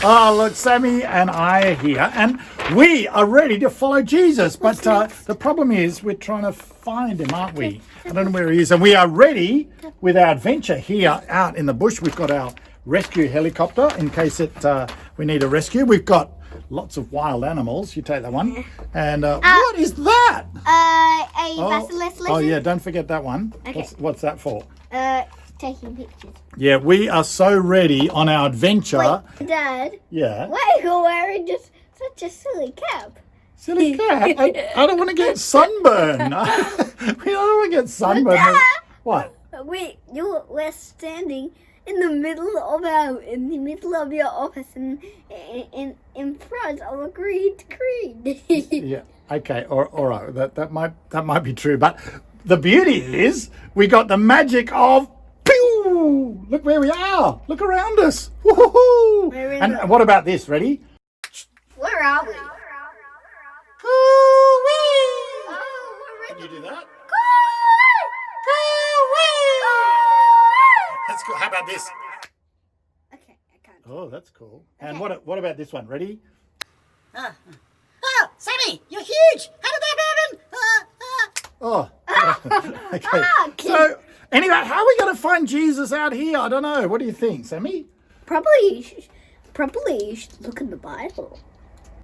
Oh, look, Sammy and I are here, and we are ready to follow Jesus. But the problem is we're trying to find him, aren't we? I don't know where he is. And we are ready with our adventure here out in the bush. We've got our rescue helicopter in case we need a rescue. We've got lots of wild animals. You take that one. And what is that? A basilisk lizard. Oh, yeah, don't forget that one. Okay. What's that for? Taking pictures. Yeah, we are so ready on our adventure. Wait, Dad. Yeah. Why are you wearing just such a silly cap? Silly cat. I don't want to get sunburned. We don't want to get sunburned. Dad! What? Wait, we're standing in the middle of your office in front of a green screen. Yeah. Okay. All right. That might be true. But the beauty is we got the magic of pew. Look where we are. Look around us. Woohoo! And what about this? Ready? Where are we? Can you do that? Coo-wee! That's cool. How about this? Okay, I can't. Oh, that's cool. And Okay. what about this one? Ready? Oh, Sammy, you're huge! How did that happen? Oh. Okay. So anyway, how are we going to find Jesus out here? I don't know. What do you think, Sammy? Probably you should look in the Bible,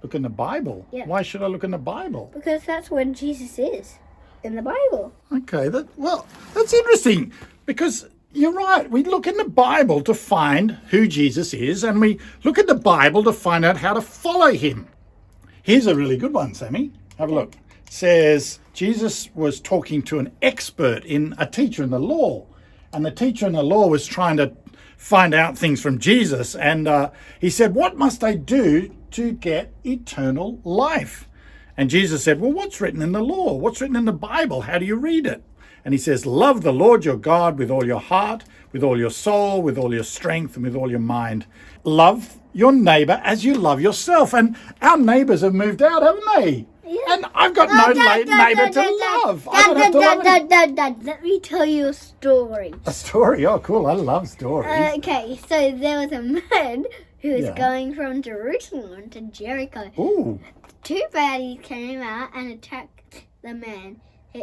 Look in the Bible. Yeah. Why should I look in the Bible? because that's where Jesus is in the Bible. Okay, that's interesting because you're right. We look in the Bible to find who Jesus is, and we look at the Bible to find out how to follow him. Here's a really good one, Sammy. Have a look. It says Jesus was talking to an expert a teacher in the law, and the teacher in the law was trying to find out things from Jesus, and he said, "What must I do to get eternal life?" And Jesus said, "Well, what's written in the law? What's written in the Bible? How do you read it?" And he says, "Love the Lord your God with all your heart, with all your soul, with all your strength, and with all your mind. Love your neighbor as you love yourself." And our neighbors have moved out, haven't they? Yeah. And I've got no neighbor to love. I don't have to love any- Dad, let me tell you a story. A story? Oh, cool. I love stories. Okay, so there was a man who was Yeah. going from Jerusalem to Jericho. Ooh. Two baddies came out and attacked the man.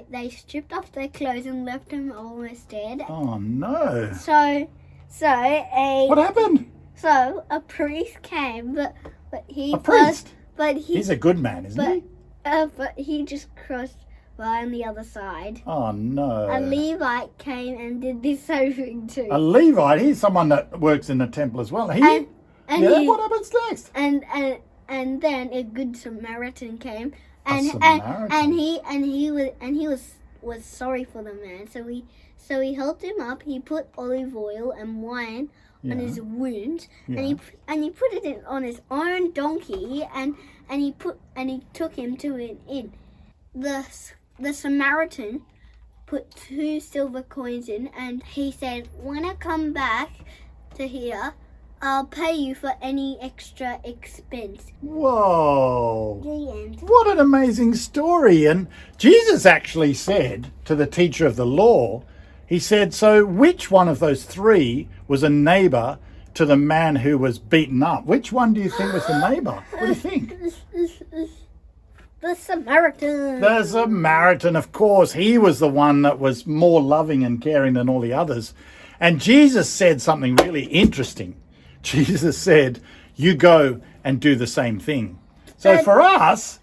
They stripped off their clothes and left him almost dead. Oh, no. So What happened? a priest came, but he A priest? but he He's a good man, isn't he? but he just crossed by on the other side. Oh, no. A Levite came and did the same thing too. A Levite? He's someone that works in the temple as well. And What happens next? and then a good Samaritan came, and Samaritan? he was sorry for the man, so he helped him up. He put olive oil and wine on his wound, Yeah. and he put it on his own donkey, and he took him to an inn. The Samaritan put 2 silver coins in, and he said, "When I come back to here, I'll pay you for any extra expense." Whoa. The end. What an amazing story. And Jesus actually said to the teacher of the law, he said, "So which one of those 3 was a neighbor to the man who was beaten up? Which one do you think was the neighbor? What do you think?" The Samaritan. The Samaritan, of course. He was the one that was more loving and caring than all the others. And Jesus said something really interesting. Jesus said, "You go and do the same thing." So for us,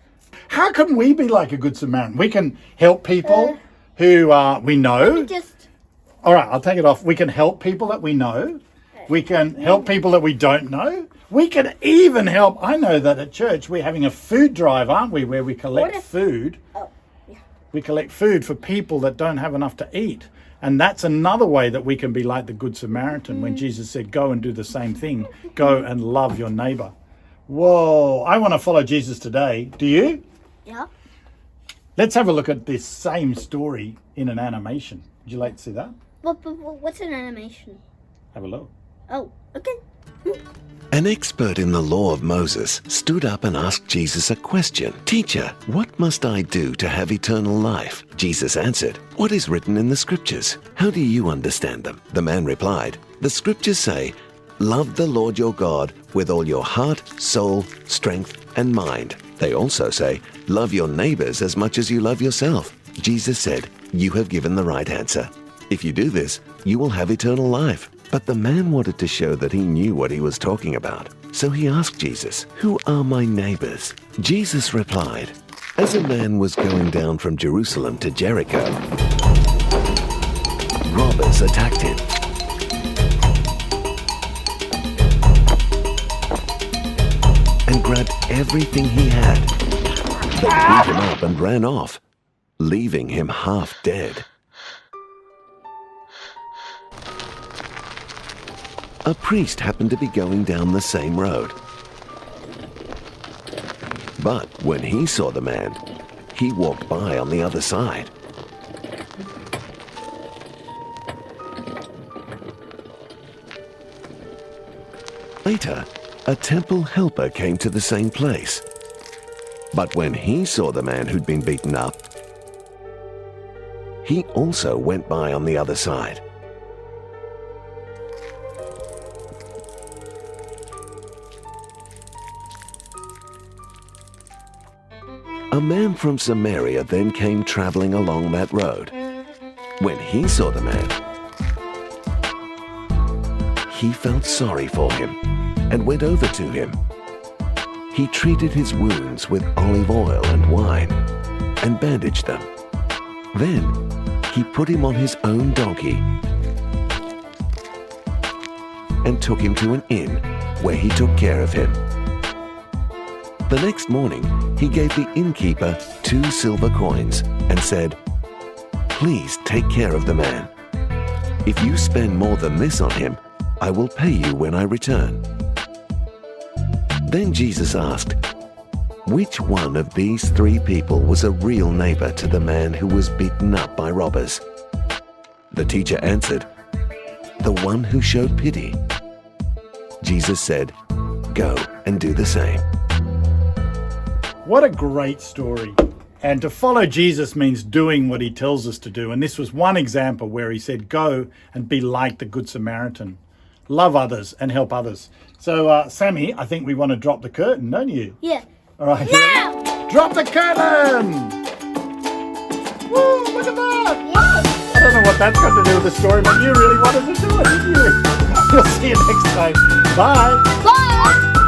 how can we be like a good Samaritan? We can help people who we know. Just All right, I'll take it off. We can help people that we know. We can help people that we don't know. We can even help. I know that at church we're having a food drive, aren't we, where we collect food. We collect food for people that don't have enough to eat. And that's another way that we can be like the Good Samaritan when Jesus said, "Go and do the same thing. Go and love your neighbor." Whoa, I want to follow Jesus today. Do you? yeah. Let's have a look at this same story in an animation. Would you like to see that? What's an animation? Have a look. Oh, okay. An expert in the law of Moses stood up and asked Jesus a question. "Teacher, what must I do to have eternal life?" Jesus answered, "What is written in the scriptures? How do you understand them?" The man replied, The scriptures say, love the Lord your God with all your heart, soul, strength, and mind. They also say, love your neighbors as much as you love yourself. Jesus said, you have given the right answer. If you do this, you will have eternal life. But the man wanted to show that he knew what he was talking about. So he asked Jesus, who are my neighbors? Jesus replied, as a man was going down from Jerusalem to Jericho, robbers attacked him. And grabbed everything he had. They beat him up and ran off, leaving him half dead. A priest happened to be going down the same road. But when he saw the man, he walked by on the other side. Later, a temple helper came to the same place. But when he saw the man who'd been beaten up, he also went by on the other side. A man from Samaria then came traveling along that road. When he saw the man, he felt sorry for him and went over to him. He treated his wounds with olive oil and wine and bandaged them. Then he put him on his own donkey and took him to an inn where he took care of him. The next morning, he gave the innkeeper 2 silver coins and said, please take care of the man. If you spend more than this on him, I will pay you when I return. Then Jesus asked, which one of these 3 people was a real neighbor to the man who was beaten up by robbers? The teacher answered, the one who showed pity. Jesus said, go and do the same. What a great story. And to follow Jesus means doing what he tells us to do. And this was one example where he said, go and be like the Good Samaritan. Love others and help others. So, Sammy, I think we want to drop the curtain, don't you? Yeah. All right. Now! Drop the curtain! Woo, look at that! Yes. I don't know what that's got to do with the story, but you really wanted to do it, didn't you? We'll see you next time. Bye. Bye!